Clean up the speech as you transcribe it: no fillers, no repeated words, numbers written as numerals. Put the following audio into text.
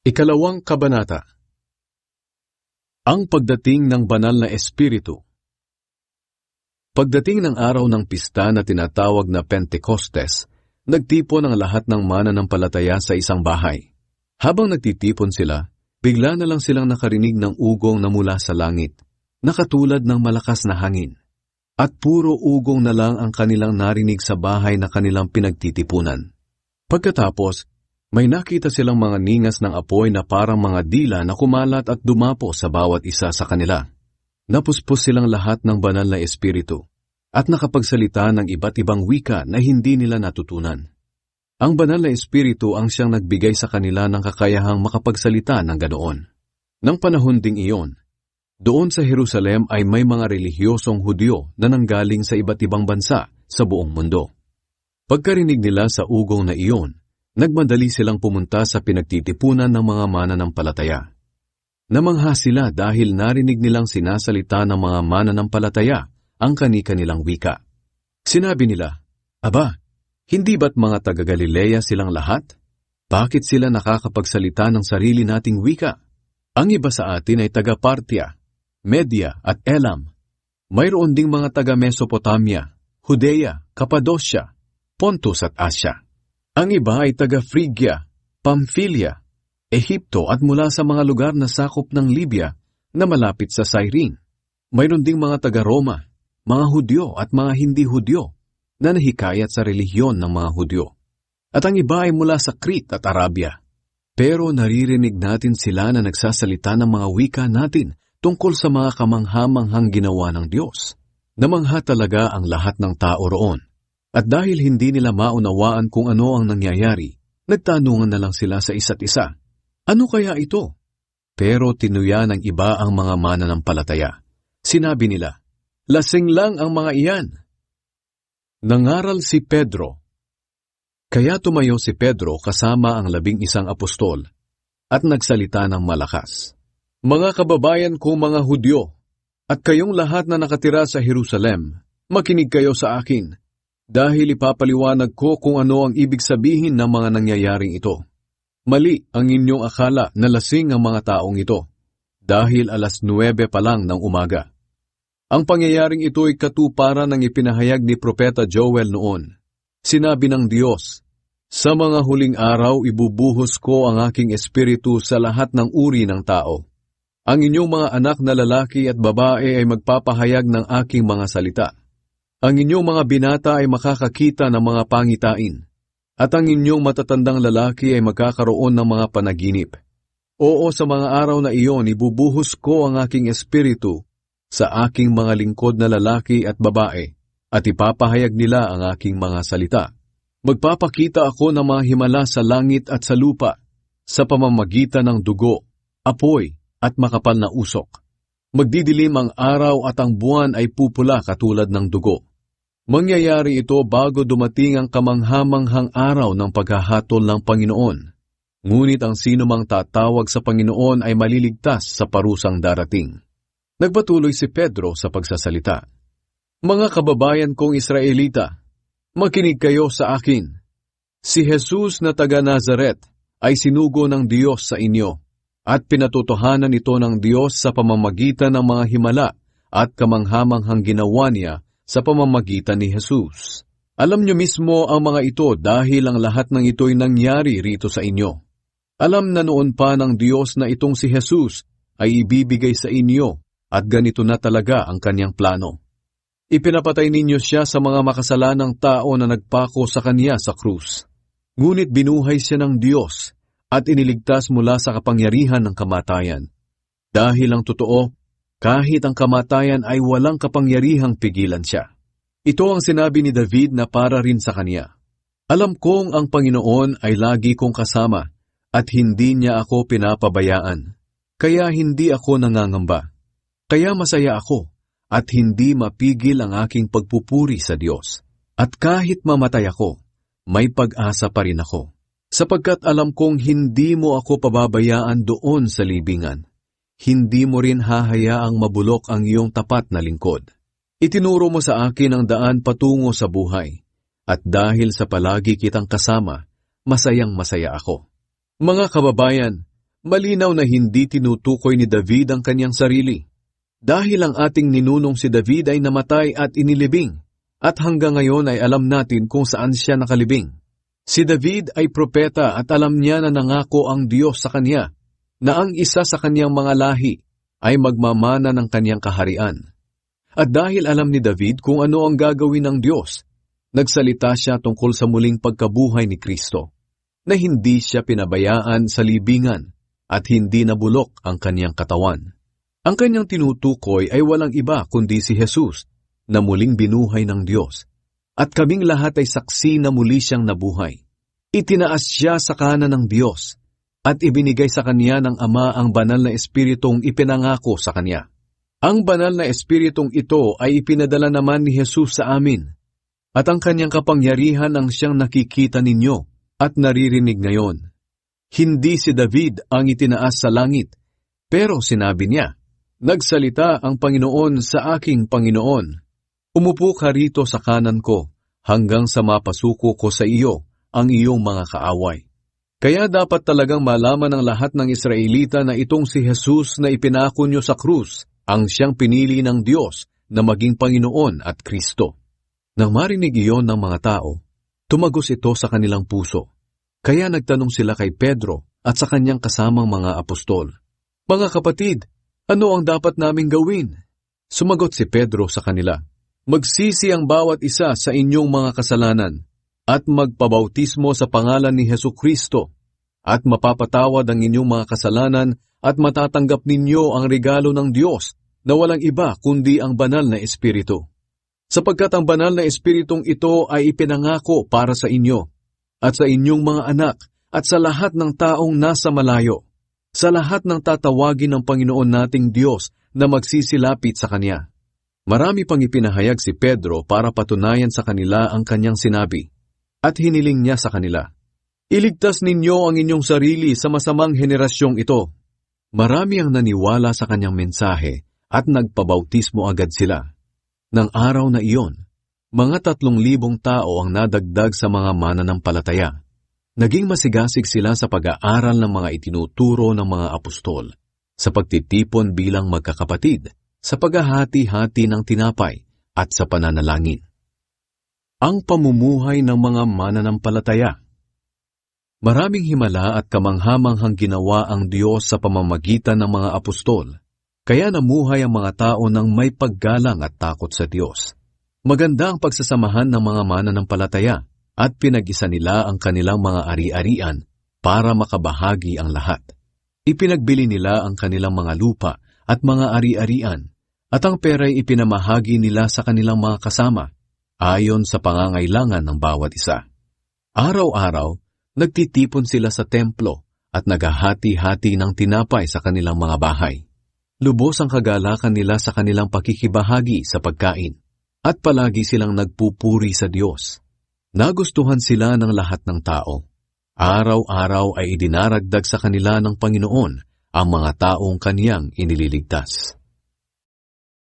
Ikalawang kabanata. Ang pagdating ng banal na espiritu. Pagdating ng araw ng pista na tinatawag na Pentecostes, nagtipon ang lahat ng mananampalataya sa isang bahay. Habang nagtitipon sila, bigla na lang silang nakarinig ng ugong na mula sa langit, na katulad ng malakas na hangin. At puro ugong na lang ang kanilang narinig sa bahay na kanilang pinagtitipunan. Pagkatapos, may nakita silang mga ningas ng apoy na parang mga dila na kumalat at dumapo sa bawat isa sa kanila. Napuspos silang lahat ng banal na espiritu at nakapagsalita ng iba't ibang wika na hindi nila natutunan. Ang banal na espiritu ang siyang nagbigay sa kanila ng kakayahang makapagsalita ng ganoon. Nang panahon ding iyon, doon sa Jerusalem ay may mga relihiyosong Hudyo na nanggaling sa iba't ibang bansa sa buong mundo. Pagkarinig nila sa ugong na iyon, nagmadali silang pumunta sa pinagtitipunan ng mga mananampalataya. Namangha sila dahil narinig nilang sinasalita ng mga mananampalataya ang kani-kanilang wika. Sinabi nila, "Aba, hindi ba't mga taga-Galilea silang lahat? Bakit sila nakakapagsalita ng sarili nating wika? Ang iba sa atin ay taga-Partia, Media at Elam. Mayroon ding mga taga-Mesopotamia, Judea, Cappadocia, Pontus at Asia. Ang iba ay taga-Phrygia, Pamphylia, Ehipto at mula sa mga lugar na sakop ng Libya na malapit sa Cyrene. Mayroon ding mga taga-Roma, mga Hudyo at mga hindi Hudyo na nahikayat sa relihiyon ng mga Hudyo. At ang iba ay mula sa Crete at Arabia. Pero naririnig natin sila na nagsasalita ng mga wika natin tungkol sa mga kamangha-manghang ginawa ng Diyos. Namangha talaga ang lahat ng tao roon. At dahil hindi nila maunawaan kung ano ang nangyayari, nagtanungan na lang sila sa isa't isa, "Ano kaya ito?" Pero tinuya ng iba ang mga mananampalataya. Sinabi nila, "Lasing lang ang mga iyan." Nangaral si Pedro. Kaya tumayo si Pedro kasama ang 11 apostol at nagsalita ng malakas, "Mga kababayan kong mga Hudyo, at kayong lahat na nakatira sa Jerusalem, makinig kayo sa akin. Dahil ipapaliwanag ko kung ano ang ibig sabihin ng mga nangyayaring ito. Mali ang inyong akala na lasing ang mga taong ito, dahil 9:00 pa lang ng umaga. Ang pangyayaring ito ay katuparan ng ipinahayag ni Propeta Joel noon. Sinabi ng Diyos, "Sa mga huling araw ibubuhos ko ang aking espiritu sa lahat ng uri ng tao. Ang inyong mga anak na lalaki at babae ay magpapahayag ng aking mga salita. Ang inyong mga binata ay makakakita ng mga pangitain, at ang inyong matatandang lalaki ay magkakaroon ng mga panaginip. Oo, sa mga araw na iyon, ibubuhos ko ang aking espiritu sa aking mga lingkod na lalaki at babae, at ipapahayag nila ang aking mga salita. Magpapakita ako ng mga himala sa langit at sa lupa, sa pamamagitan ng dugo, apoy, at makapal na usok. Magdidilim ang araw at ang buwan ay pupula katulad ng dugo. Mangyayari ito bago dumating ang kamangha-manghang araw ng paghahatol ng Panginoon. Ngunit ang sino mang tatawag sa Panginoon ay maliligtas sa parusang darating." Nagpatuloy si Pedro sa pagsasalita, "Mga kababayan kong Israelita, makinig kayo sa akin. Si Jesus na taga-Nazaret ay sinugo ng Diyos sa inyo, at pinatotohanan ito ng Diyos sa pamamagitan ng mga himala at kamangha-manghang ginawa niya sa pamamagitan ni Jesus. Alam niyo mismo ang mga ito dahil ang lahat ng ito'y nangyari rito sa inyo. Alam na noon pa ng Diyos na itong si Jesus ay ibibigay sa inyo at ganito na talaga ang kanyang plano. Ipinapatay ninyo siya sa mga makasalanang tao na nagpako sa kanya sa krus. Ngunit binuhay siya ng Diyos at iniligtas mula sa kapangyarihan ng kamatayan. Dahil ang totoo, kahit ang kamatayan ay walang kapangyarihang pigilan siya. Ito ang sinabi ni David na para rin sa kanya. Alam kong ang Panginoon ay lagi kong kasama at hindi niya ako pinapabayaan. Kaya hindi ako nangangamba. Kaya masaya ako at hindi mapigil ang aking pagpupuri sa Diyos. At kahit mamatay ako, may pag-asa pa rin ako. Sapagkat alam kong hindi mo ako pababayaan doon sa libingan. Hindi mo rin hahayaang mabulok ang iyong tapat na lingkod. Itinuro mo sa akin ang daan patungo sa buhay, at dahil sa palagi kitang kasama, masayang-masaya ako. Mga kababayan, Malinaw na hindi tinutukoy ni David ang kanyang sarili. Dahil ang ating ninunong si David ay namatay at inilibing, at hanggang ngayon ay alam natin kung saan siya nakalibing. Si David ay propeta at alam niya na nangako ang Diyos sa kanya, na ang isa sa kanyang mga lahi ay magmamana ng kanyang kaharian. At dahil alam ni David kung ano ang gagawin ng Diyos, nagsalita siya tungkol sa muling pagkabuhay ni Kristo, na hindi siya pinabayaan sa libingan at hindi nabulok ang kanyang katawan. Ang kanyang tinutukoy ay walang iba kundi si Jesus na muling binuhay ng Diyos, at kaming lahat ay saksi na muli siyang nabuhay. Itinaas siya sa kanan ng Diyos at ibinigay sa kanya ng Ama ang banal na Espiritong ipinangako sa kanya. Ang banal na Espiritong ito ay ipinadala naman ni Jesus sa amin, at ang kanyang kapangyarihan ang siyang nakikita ninyo at naririnig ngayon. Hindi si David ang itinaas sa langit, pero sinabi niya, "Nagsalita ang Panginoon sa aking Panginoon, umupo ka rito sa kanan ko hanggang sa mapasuko ko sa iyo ang iyong mga kaaway." Kaya dapat talagang malaman ng lahat ng Israelita na itong si Jesus na ipinako niyo sa krus ang siyang pinili ng Diyos na maging Panginoon at Kristo. Nang marinig iyon ng mga tao, tumagos ito sa kanilang puso. Kaya nagtanong sila kay Pedro at sa kanyang kasamang mga apostol, "Mga kapatid, ano ang dapat naming gawin?" Sumagot si Pedro sa kanila, "Magsisi ang bawat isa sa inyong mga kasalanan at magpabautismo sa pangalan ni Hesukristo at mapapatawad ang inyong mga kasalanan at matatanggap ninyo ang regalo ng Diyos na walang iba kundi ang banal na Espiritu. Sapagkat ang banal na Espiritong ito ay ipinangako para sa inyo at sa inyong mga anak at sa lahat ng taong nasa malayo, sa lahat ng tatawagin ng Panginoon nating Diyos na magsisilapit sa Kanya." Marami pang ipinahayag si Pedro para patunayan sa kanila ang kanyang sinabi, at hiniling niya sa kanila, "Iligtas ninyo ang inyong sarili sa masamang henerasyong ito." Marami ang naniwala sa kanyang mensahe at nagpabautismo agad sila. Nang araw na iyon, mga 3,000 tao ang nadagdag sa mga mananampalataya. Naging masigasig sila sa pag-aaral ng mga itinuturo ng mga apostol, sa pagtitipon bilang magkakapatid, sa paghahati-hati ng tinapay, at sa pananalangin. Ang pamumuhay ng mga mananampalataya. Maraming himala at kamanghamanghang ginawa ang Diyos sa pamamagitan ng mga apostol, kaya namuhay ang mga tao ng may paggalang at takot sa Diyos. Maganda ang pagsasamahan ng mga mananampalataya at pinag-isa nila ang kanilang mga ari-arian para makabahagi ang lahat. Ipinagbili nila ang kanilang mga lupa at mga ari-arian, at ang pera'y ipinamahagi nila sa kanilang mga kasama, ayon sa pangangailangan ng bawat isa. Araw-araw, nagtitipon sila sa templo at naghahati-hati ng tinapay sa kanilang mga bahay. Lubos ang kagalakan nila sa kanilang pakikibahagi sa pagkain, at palagi silang nagpupuri sa Diyos. Nagustuhan sila ng lahat ng tao. Araw-araw ay idinaragdag sa kanila ng Panginoon ang mga taong kaniyang inililigtas.